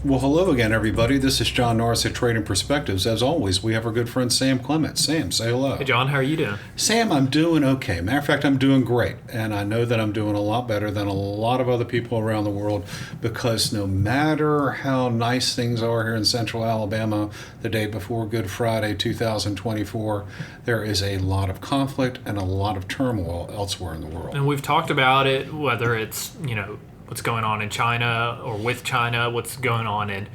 Well, hello again, everybody. This is John Norris at Trading Perspectives. As always, we have our good friend Sam Clement. Sam, say hello. Hey, John. How are you doing? Sam, I'm doing okay. Matter of fact, I'm doing great. And I know that I'm doing a lot better than a lot of other people around the world because no matter how nice things are here in central Alabama the day before Good Friday 2024, there is a lot of conflict and a lot of turmoil elsewhere in the world. And we've talked about it, whether it's, what's going on in China or with China, what's going on in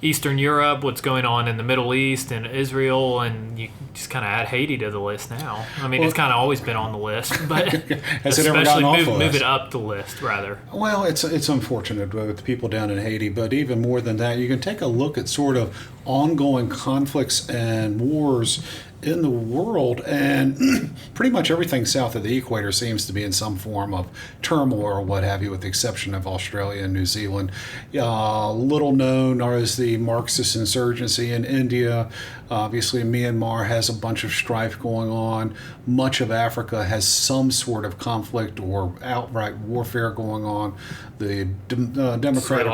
Eastern Europe, what's going on in the Middle East and Israel, and you just kind of add Haiti to the list now. I mean, it's kind of always been on the list, but has it ever gotten off the list? Move it up the list, rather. Well, it's unfortunate with the people down in Haiti, but even more than that, you can take a look at sort of ongoing conflicts and wars in the world, and pretty much everything south of the equator seems to be in some form of turmoil or what have you, with the exception of Australia and New Zealand. Little known is the Marxist insurgency in India. Obviously, Myanmar has a bunch of strife going on. Much of Africa has some sort of conflict or outright warfare going on. The Democratic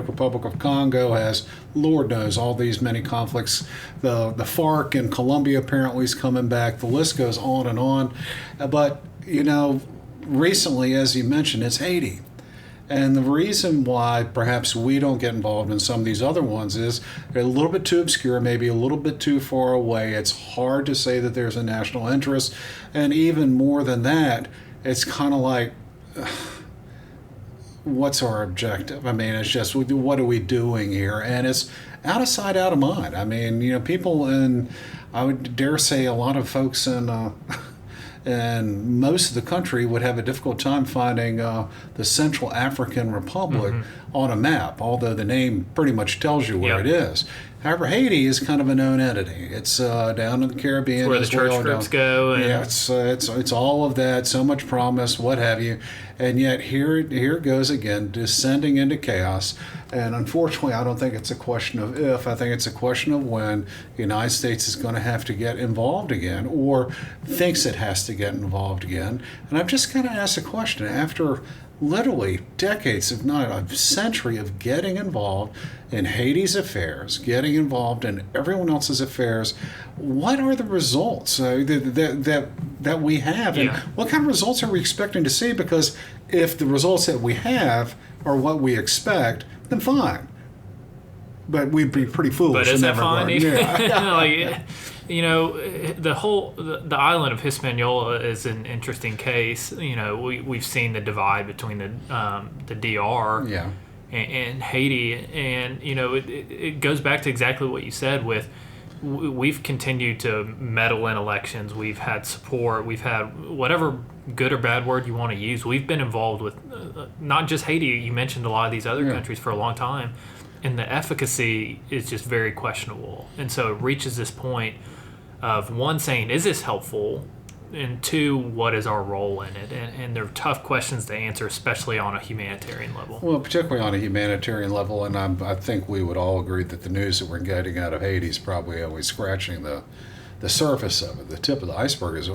Republic of Congo has, Lord knows, all these many conflicts. The FARC in Colombia apparently is coming back. The list goes on and on. But, recently, as you mentioned, it's Haiti. And the reason why perhaps we don't get involved in some of these other ones is they're a little bit too obscure, maybe a little bit too far away. It's hard to say that there's a national interest. And even more than that, it's kind of like, what's our objective? I mean, it's just, what are we doing here? And it's out of sight, out of mind. I mean, people in, I would dare say a lot of folks in and most of the country would have a difficult time finding the Central African Republic on a map, although the name pretty much tells you where it is. However, Haiti is kind of a known entity. It's down in the Caribbean. It's where the church groups go. And yeah, it's all of that, so much promise, what have you. And yet here it goes again, descending into chaos. And unfortunately, I don't think it's a question of if. I think it's a question of when the United States is going to have to get involved again, or thinks it has to get involved again. And I've just kind of asked a question. After literally decades, if not a century, of getting involved in Haiti's affairs, getting involved in everyone else's affairs, what are the results that we have? And what kind of results are we expecting to see? Because if the results that we have are what we expect, then fine. But we'd be pretty foolish. But is that fine? Yeah. The island of Hispaniola is an interesting case. We've seen the divide between the DR and Haiti, and it goes back to exactly what you said. We've continued to meddle in elections. We've had support. We've had whatever good or bad word you want to use. We've been involved with not just Haiti. You mentioned a lot of these other countries for a long time. And the efficacy is just very questionable. And so it reaches this point of, one, saying, is this helpful? And two, what is our role in it? And they're tough questions to answer, especially on a humanitarian level. Well, particularly on a humanitarian level, and I think we would all agree that the news that we're getting out of Haiti is probably always scratching the surface of it, the tip of the iceberg,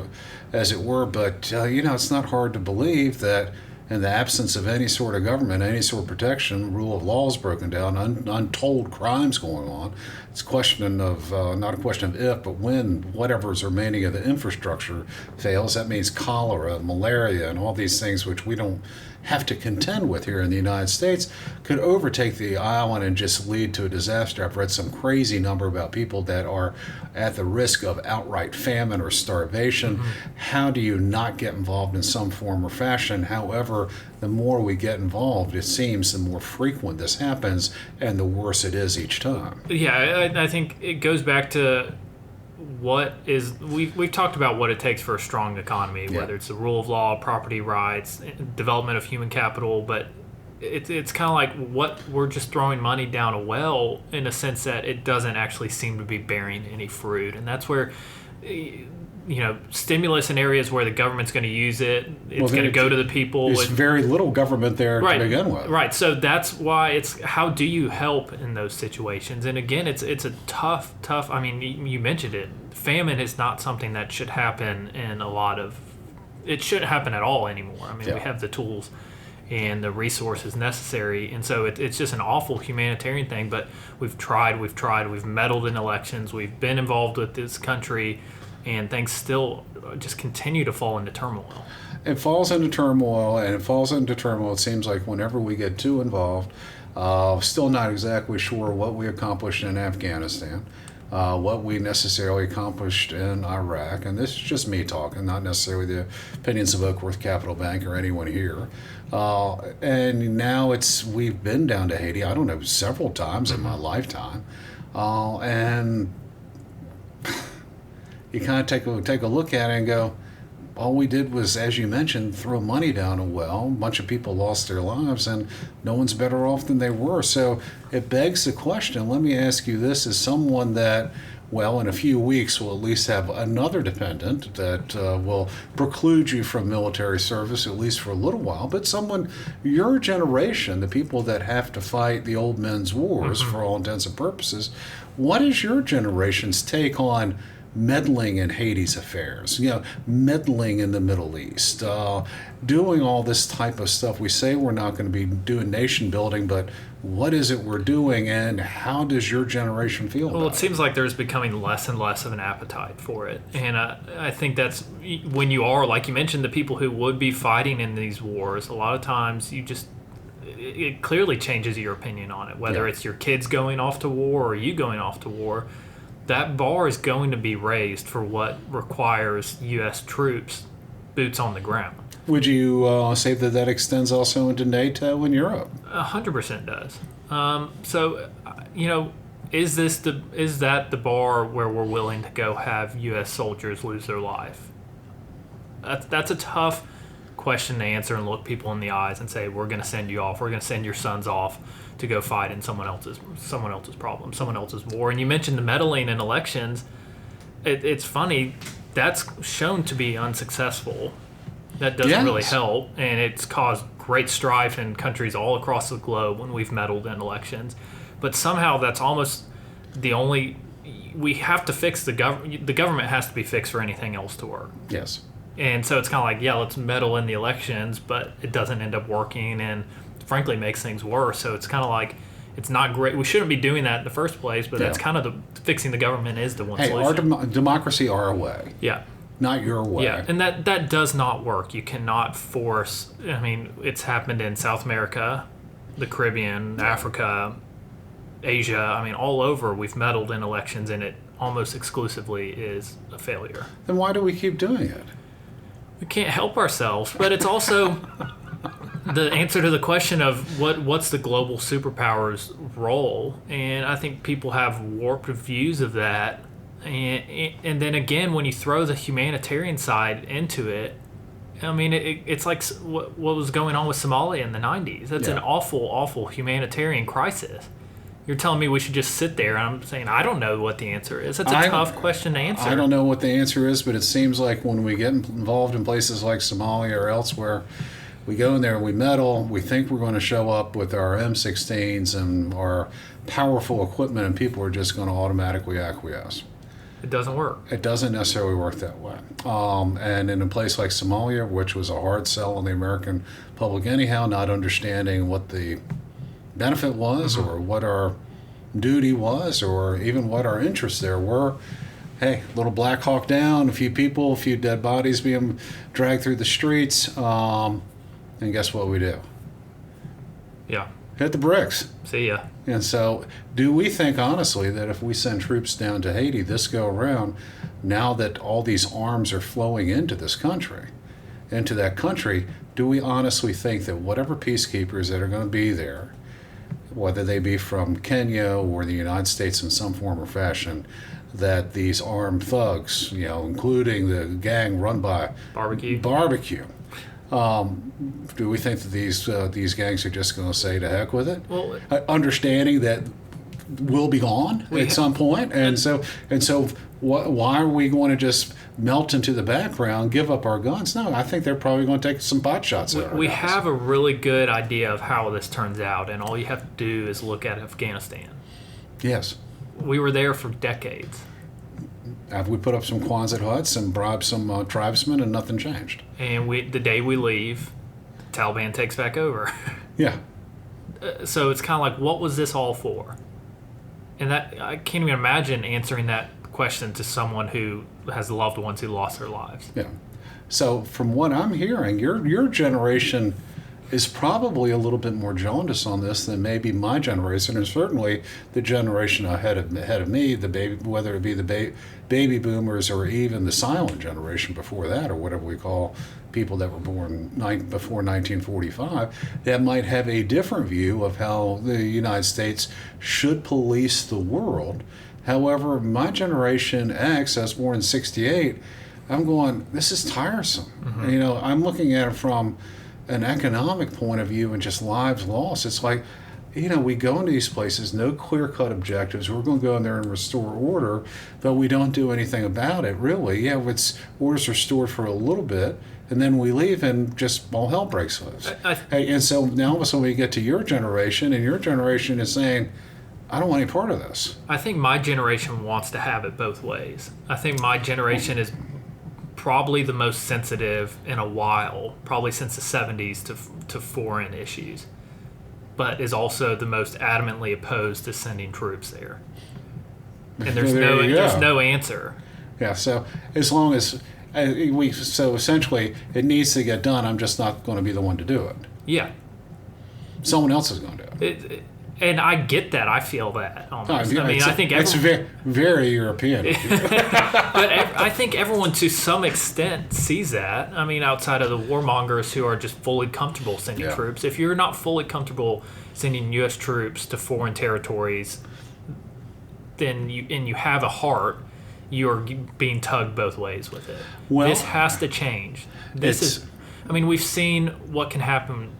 as it were. But, it's not hard to believe that in the absence of any sort of government, any sort of protection, rule of law is broken down, untold crimes going on. It's a question of, not a question of if, but when whatever is remaining of the infrastructure fails. That means cholera, malaria, and all these things which we don't have to contend with here in the United States could overtake the island and just lead to a disaster. I've read some crazy number about people that are at the risk of outright famine or starvation. How do you not get involved in some form or fashion? However, the more we get involved, it seems the more frequent this happens and the worse it is each time. Yeah, I think it goes back to we've talked about what it takes for a strong economy, whether it's the rule of law, property rights, development of human capital, but it's kind of like what we're just throwing money down a well in a sense that it doesn't actually seem to be bearing any fruit. And that's where stimulus in areas where the government's going to use it, it's going to go to the people. There's very little government there to begin with. Right. So that's why it's how do you help in those situations? And again, it's a tough. I mean, you mentioned it. Famine is not something that should happen in a lot of. It shouldn't happen at all anymore. I mean, we have the tools. and the resources necessary. And so it's just an awful humanitarian thing. But we've meddled in elections, we've been involved with this country, and things still just continue to fall into turmoil. It falls into turmoil, and it falls into turmoil, it seems like, whenever we get too involved. Still not exactly sure what we accomplished in Afghanistan, what we necessarily accomplished in Iraq, and this is just me talking, not necessarily the opinions of Oakworth Capital Bank or anyone here. And now we've been down to Haiti, I don't know, several times in my lifetime, and you kind of take a look at it and go, all we did was, as you mentioned, throw money down a well. A bunch of people lost their lives, and no one's better off than they were. So it begs the question, let me ask you this, as someone that, well, in a few weeks will at least have another dependent that will preclude you from military service, at least for a little while, but someone, your generation, the people that have to fight the old men's wars for all intents and purposes, what is your generation's take on meddling in Haiti's affairs, meddling in the Middle East, doing all this type of stuff? We say we're not going to be doing nation building, but what is it we're doing, and how does your generation feel about it? Well, it seems like there's becoming less and less of an appetite for it. And I think that's when you are, like you mentioned, the people who would be fighting in these wars, a lot of times it clearly changes your opinion on it, whether it's your kids going off to war or you going off to war. That bar is going to be raised for what requires U.S. troops, boots on the ground. Would you say that extends also into NATO and Europe? 100% does. So, is that the bar where we're willing to go have U.S. soldiers lose their life? That's a tough question to answer and look people in the eyes and say, we're going to send you off. We're going to send your sons off to go fight in someone else's problem, someone else's war. And you mentioned the meddling in elections. It's funny, that's shown to be unsuccessful. That doesn't really help, and it's caused great strife in countries all across the globe when we've meddled in elections. But somehow that's almost the only. We have to fix the government. The government has to be fixed for anything else to work. Yes. And so it's kind of like, let's meddle in the elections, but it doesn't end up working, and frankly makes things worse. So it's kind of like, it's not great. We shouldn't be doing that in the first place, but that's kind of fixing the government is the one solution. Our democracy our way. Yeah. Not your way. Yeah, and that does not work. You cannot force. It's happened in South America, the Caribbean, Africa, Asia. All over we've meddled in elections, and it almost exclusively is a failure. Then why do we keep doing it? We can't help ourselves, but it's also the answer to the question of what's the global superpower's role, and I think people have warped views of that. And then again, when you throw the humanitarian side into it, it's like what was going on with Somalia in the 90s. That's an awful, awful humanitarian crisis. You're telling me we should just sit there, and I'm saying I don't know what the answer is. That's a tough question to answer. I don't know what the answer is, but it seems like when we get involved in places like Somalia or elsewhere, we go in there and we meddle. We think we're going to show up with our M16s and our powerful equipment, and people are just going to automatically acquiesce. It doesn't work. It doesn't necessarily work that way. And in a place like Somalia, which was a hard sell on the American public anyhow, not understanding what the benefit was or what our duty was or even what our interests there were, hey, little Black Hawk down, a few people, a few dead bodies being dragged through the streets, and guess what we do? Yeah. Hit the bricks. See ya. And so, do we think honestly that if we send troops down to Haiti this go around, now that all these arms are flowing into this country, into that country, do we honestly think that whatever peacekeepers that are going to be there, whether they be from Kenya or the United States in some form or fashion, that these armed thugs, including the gang run by Barbecue, do we think that these gangs are just going to say to heck with it? Well, understanding that we'll be gone at some point, and so why are we going to just melt into the background, give up our guns? No, I think they're probably going to take some pot shots at our We guys. have a really good idea of how this turns out, and all you have to do is look at Afghanistan. Yes. We were there for decades. Have we put up some Quonset huts and bribed some tribesmen and nothing changed? And the day we leave, Taliban takes back over. Yeah. So it's kind of like, what was this all for? And that I can't even imagine answering that question to someone who has loved ones who lost their lives. Yeah. So from what I'm hearing, your generation is probably a little bit more jaundiced on this than maybe my generation, and certainly the generation ahead of me, the baby, whether it be the baby boomers or even the silent generation before that, or whatever we call people that were born before 1945, that might have a different view of how the United States should police the world. However, my generation X, I was born in '68, I'm going, this is tiresome. Mm-hmm. You know, I'm looking at it from an economic point of view and just lives lost. It's like, you know, we go into these places, no clear-cut objectives. We're going to go in there and restore order, but we don't do anything about it, really. Yeah, it's orders are restored for a little bit, and then we leave and just all hell breaks loose. And so now all of a sudden we get to your generation, and your generation is saying, I don't want any part of this. I think my generation wants to have it both ways. I think my generation is probably the most sensitive in a while, probably since the 70s to foreign issues, but is also the most adamantly opposed to sending troops there. And there's no answer. Yeah, so as long as so essentially it needs to get done, I'm just not going to be the one to do it. Yeah. Someone else is going to do it. And I get that. I feel that almost. I mean, I think it's very, very European. But I think everyone, to some extent, sees that. I mean, outside of the warmongers who are just fully comfortable sending troops. If you're not fully comfortable sending U.S. troops to foreign territories, then you have a heart, you're being tugged both ways with it. Well, this has to change. I mean, we've seen what can happen.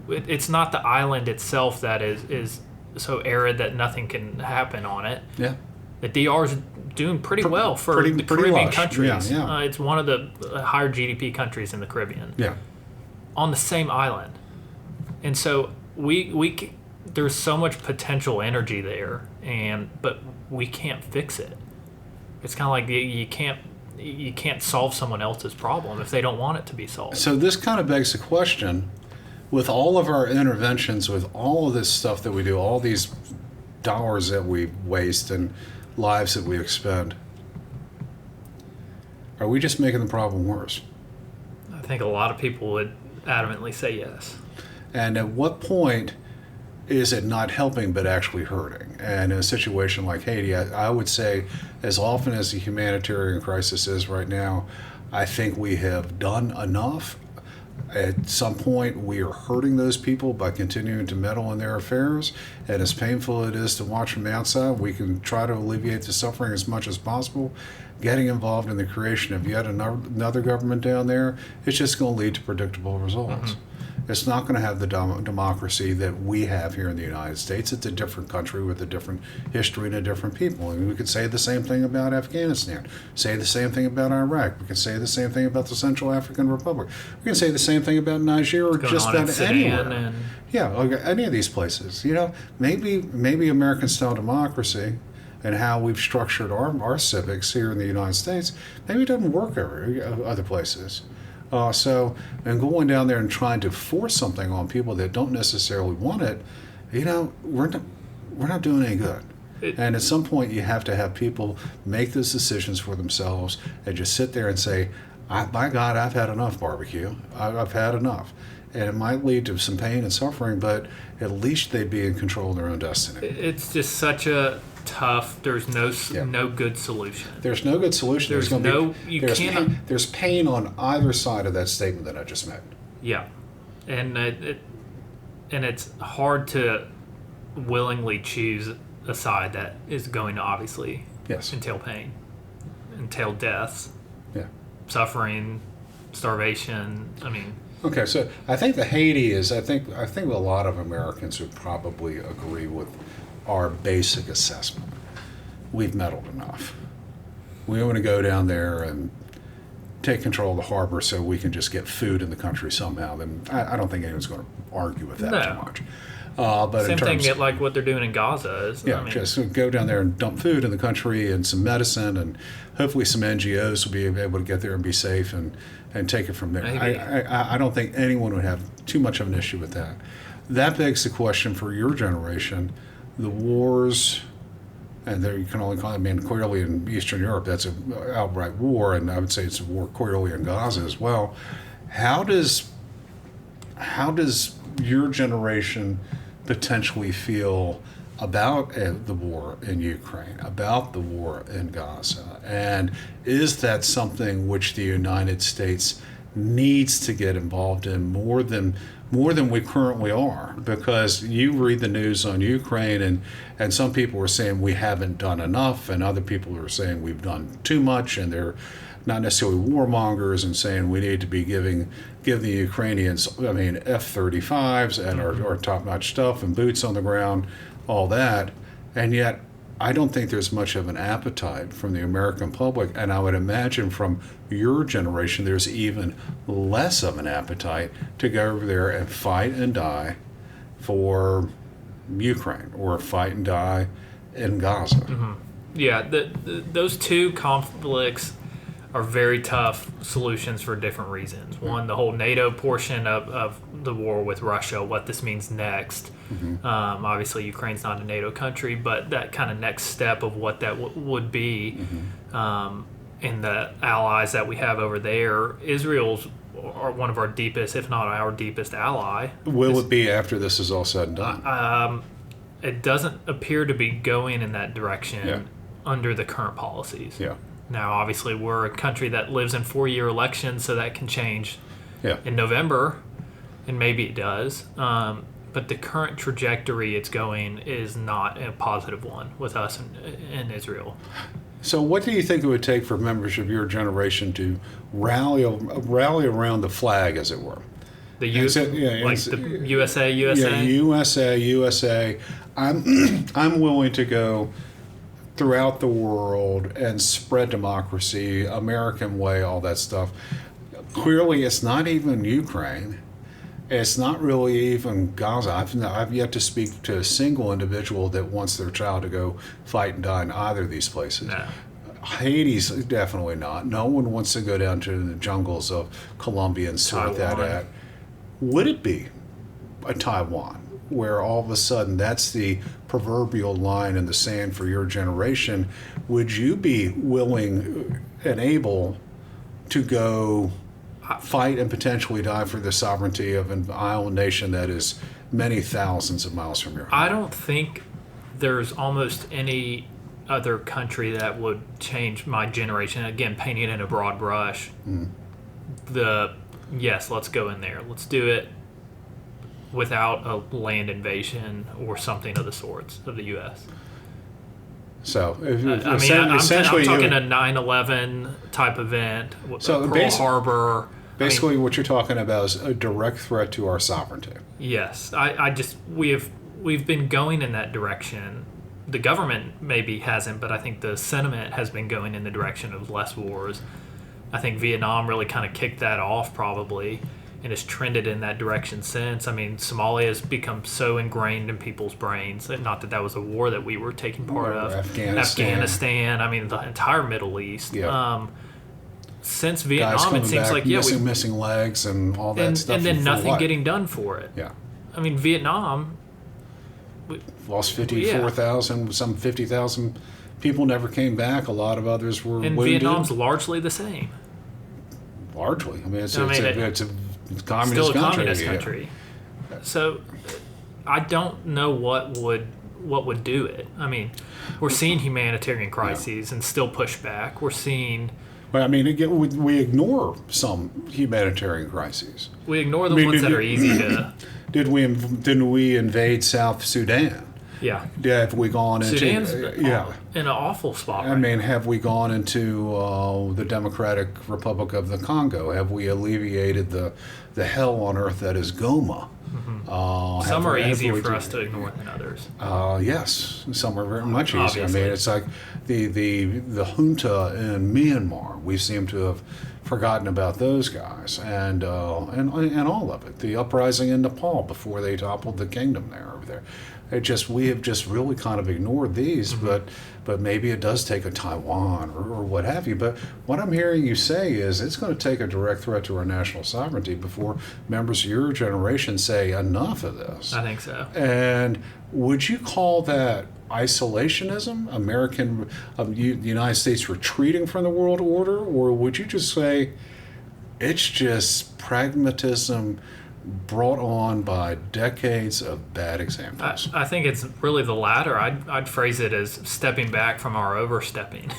It's not the island itself that is so arid that nothing can happen on it. Yeah. The DR is doing pretty well for the Caribbean lush. countries. Yeah. It's one of the higher GDP countries in the Caribbean. Yeah. On the same island. And so we there's so much potential energy there, but we can't fix it. It's kind of like you can't solve someone else's problem if they don't want it to be solved. So this kind of begs the question, with all of our interventions, with all of this stuff that we do, all these dollars that we waste and lives that we expend, are we just making the problem worse? I think a lot of people would adamantly say yes. And at what point is it not helping but actually hurting? And in a situation like Haiti, I would say, as often as the humanitarian crisis is right now, I think we have done enough. At some point, we are hurting those people by continuing to meddle in their affairs. And as painful it is to watch from the outside, we can try to alleviate the suffering as much as possible. Getting involved in the creation of yet another government down there, it's just going to lead to predictable results. Mm-hmm. It's not going to have the democracy that we have here in the United States. It's a different country with a different history and a different people. And we could say the same thing about Afghanistan, say the same thing about Iraq. We can say the same thing about the Central African Republic. We can say the same thing about Niger or just about anywhere. Yeah, any of these places. You know, maybe American-style democracy and how we've structured our civics here in the United States, maybe it doesn't work other places. And going down there and trying to force something on people that don't necessarily want it, you know, we're not doing any good. And at some point, you have to have people make those decisions for themselves and just sit there and say, by God, I've had enough barbecue. I've had enough. And it might lead to some pain and suffering, but at least they'd be in control of their own destiny. It's just such a tough. There's no good solution. There's no good solution. There's pain on either side of that statement that I just made. Yeah, and it's hard to willingly choose a side that is going to obviously entail pain, entail deaths, suffering, starvation. I mean. Okay, so I think the Haiti is. I think a lot of Americans would probably agree with our basic assessment. We've meddled enough. We want to go down there and take control of the harbor so we can just get food in the country somehow. Then I don't think anyone's going to argue with that too much. But Same in terms, thing like what they're doing in Gaza is. yeah, I mean, just go down there and dump food in the country and some medicine, and hopefully some NGOs will be able to get there and be safe and take it from there. I don't think anyone would have too much of an issue with that. That begs the question for your generation, the wars, and there you can only call it, I mean, clearly in Eastern Europe, that's an outright war, and I would say it's a war clearly in Gaza as well. How does your generation potentially feel about the war in Ukraine, about the war in Gaza? And is that something which the United States needs to get involved in more than we currently are? Because you read the news on Ukraine, and some people are saying we haven't done enough, and other people are saying we've done too much, and they're not necessarily warmongers and saying we need to be give the Ukrainians, I mean, F-35s and our top-notch stuff and boots on the ground, all that. And yet, I don't think there's much of an appetite from the American public, and I would imagine from your generation there's even less of an appetite to go over there and fight and die for Ukraine or fight and die in Gaza. Mm-hmm. Yeah, those two conflicts are very tough solutions for different reasons. One, the whole NATO portion of the war with Russia, what this means next. Mm-hmm. Obviously, Ukraine's not a NATO country, but that kind of next step of what that would be, mm-hmm. And the allies that we have over there. Israel's one of our deepest, if not our deepest ally. Will it be after this is all said and done? It doesn't appear to be going in that direction under the current policies. Yeah. Now, obviously, we're a country that lives in 4-year elections, so that can change in November, and maybe it does. But the current trajectory it's going is not a positive one with us in Israel. So what do you think it would take for members of your generation to rally around the flag, as it were? The USA. Yeah, USA. I'm willing to go throughout the world and spread democracy, American way, all that stuff. Clearly, it's not even Ukraine. It's not really even Gaza. I've yet to speak to a single individual that wants their child to go fight and die in either of these places. No. Haiti's definitely not. No one wants to go down to the jungles of Colombia and sort that out. Would it be a Taiwan, where all of a sudden that's the proverbial line in the sand for your generation? Would you be willing and able to go fight and potentially die for the sovereignty of an island nation that is many thousands of miles from your home? I don't think there's almost any other country that would change my generation. Again, painting it in a broad brush. Yes, let's go in there. Let's do it without a land invasion or something of the sorts of the U.S. So, I'm talking a 9/11 type event, Pearl Harbor. Basically, what you're talking about is a direct threat to our sovereignty. Yes, we've been going in that direction. The government maybe hasn't, but I think the sentiment has been going in the direction of less wars. I think Vietnam really kind of kicked that off probably, and has trended in that direction since. I mean, Somalia has become so ingrained in people's brains. Not that was a war that we were taking part of. Afghanistan. I mean, the entire Middle East. Yeah. Since Vietnam, it seems like missing legs and all that stuff, and then nothing getting done for it. Yeah. I mean, Vietnam lost 54,000, some 50,000 people never came back. A lot of others were wounded. Vietnam's largely the same. Largely, I mean, it's a communist still a communist country. So I don't know what would do it. I mean, we're seeing humanitarian crises and still push back. We're seeing. But I mean, again, we ignore some humanitarian crises. We ignore the ones that are easy to. Didn't we invade South Sudan? Yeah. Have we gone into Sudan's in an awful spot? I mean, have we gone into the Democratic Republic of the Congo? Have we alleviated the hell on earth that is Goma? Some are easier for us to ignore than others. Yes, some are very much easier. Obviously. I mean, it's like the junta in Myanmar. We seem to have forgotten about those guys, and all of it. The uprising in Nepal before they toppled the kingdom there over there. We have just really kind of ignored these, but maybe it does take a Taiwan or what have you. But what I'm hearing you say is it's going to take a direct threat to our national sovereignty before members of your generation say enough of this. I think so. And would you call that isolationism, the United States retreating from the world order, or would you just say it's just pragmatism brought on by decades of bad examples? I think it's really the latter. I'd phrase it as stepping back from our overstepping.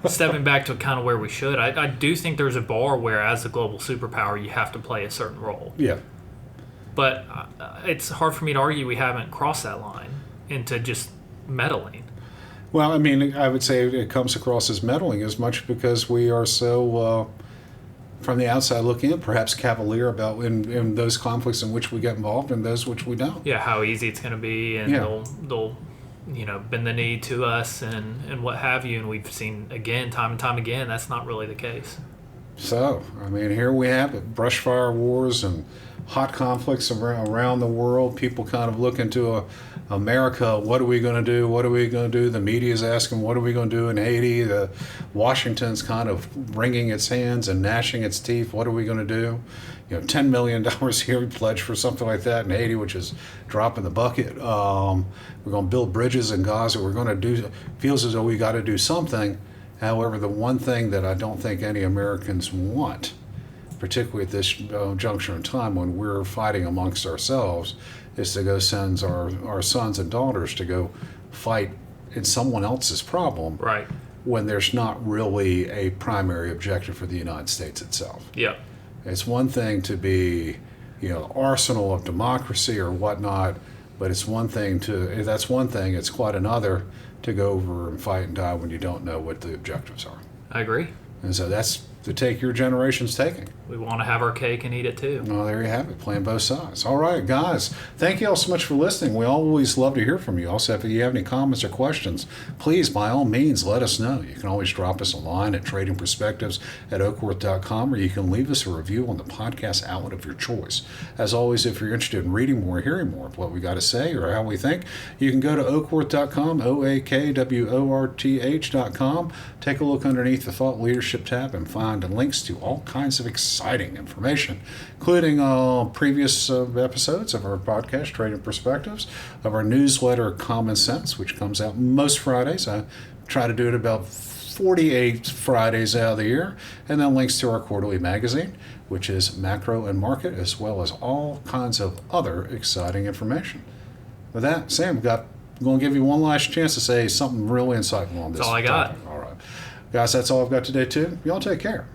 Stepping back to kind of where we should. I do think there's a bar where, as a global superpower, you have to play a certain role. Yeah. But it's hard for me to argue we haven't crossed that line into just meddling. Well, I mean, I would say it comes across as meddling as much because we are so... from the outside looking in, perhaps cavalier about in those conflicts in which we get involved and those which we don't. Yeah, how easy it's going to be, and they'll bend the knee to us and what have you. And we've seen again, time and time again, that's not really the case. So, I mean, here we have it: brush fire wars and hot conflicts around the world. People kind of looking to America. What are we going to do? What are we going to do? The media is asking, what are we going to do in Haiti? Washington's kind of wringing its hands and gnashing its teeth. What are we going to do? $10 million here we pledged for something like that in Haiti, which is drop in the bucket. We're going to build bridges in Gaza. We're going to do. Feels as though we got to do something. However, the one thing that I don't think any Americans want, particularly at this juncture in time when we're fighting amongst ourselves, is to go send our sons and daughters to go fight in someone else's problem, right? When there's not really a primary objective for the United States itself. Yeah. It's one thing to be, arsenal of democracy or whatnot, but that's one thing. It's quite another to go over and fight and die when you don't know what the objectives are. I agree. And so that's the take your generation's taking. We want to have our cake and eat it too. Oh, there you have it, playing both sides. All right, guys, thank you all so much for listening. We always love to hear from you. Also, if you have any comments or questions, please, by all means, let us know. You can always drop us a line at tradingperspectives@oakworth.com, or you can leave us a review on the podcast outlet of your choice. As always, if you're interested in reading more, hearing more of what we got to say or how we think, you can go to oakworth.com, OAKWORTH.com. Take a look underneath the Thought Leadership tab and find links to all kinds of exciting information, including previous episodes of our podcast, Trading Perspectives, of our newsletter, Common Sense, which comes out most Fridays. I try to do it about 48 Fridays out of the year, and then links to our quarterly magazine, which is Macro and Market, as well as all kinds of other exciting information. With that, Sam, I'm going to give you one last chance to say something really insightful on this. That's all I got. All right. Guys, that's all I've got today, too. Y'all take care.